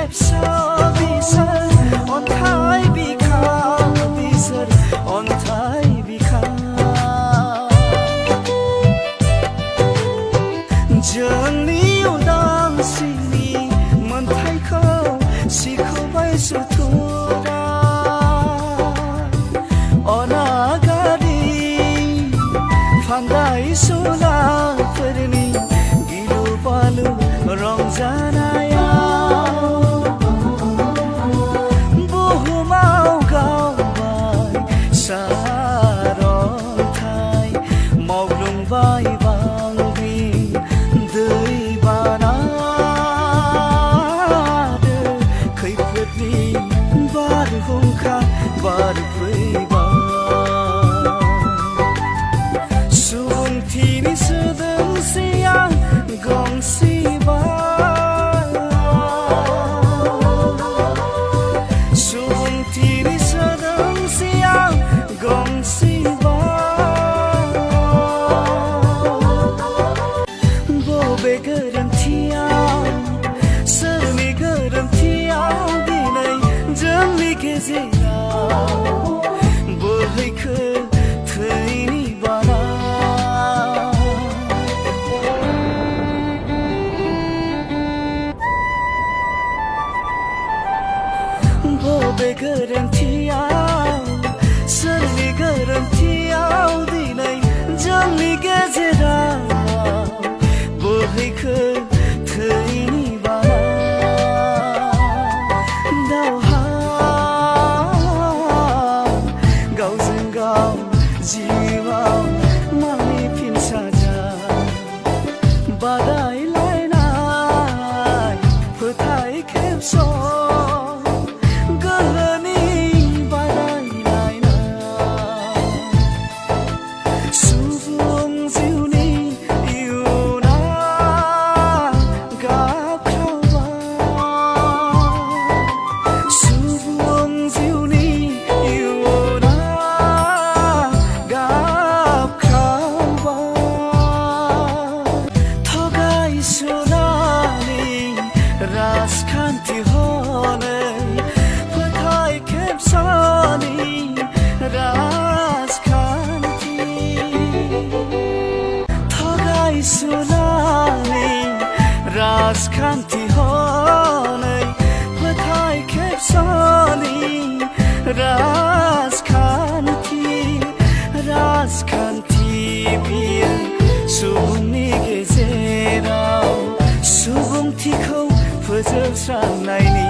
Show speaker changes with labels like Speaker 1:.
Speaker 1: खेबसा बिसोर ontai bika biswr ontai bika जोंनि उदांस्रिनि मोन्थाइखौ सिख'बाय सुथुरा अनागारि togaisulaफोरनि गिलु बालु रंजानाया बुहुमाव गावबाय सारन्थाइ मावग्लुंबाय बांग्रिं दै बाना खैफोदनि बारहुंखा बारफैबाय सुबुंथिनि सोदोमस्रिया गंसिबाय सुबुंथिनि सोदोमस्रिया गंसिबाय बबे गोरोन्थियाव सोरनि गोरोन्थियाव दिनै जोंनि गेजेराव बोहैखो थैनि बाना बबे गोरोन्थियाव सोरनि गोरोन्थियाव दिनै जोंनि गेजेराव बोहैखो थैनि बाना दावहा गावजों गाव जिउआव मानि फिनसाजा बादायलायनाय फोथाय खेबस' राजखान्थि हनै फोथाय खेबस'नि राजखान्थि togaisulaनि राजखान्थि हनै फोथाय खेबस'नि राजखान्थि बियो सुबुंनि गेजेराव सुबुंथिखौ फोजोबस्रांनायनि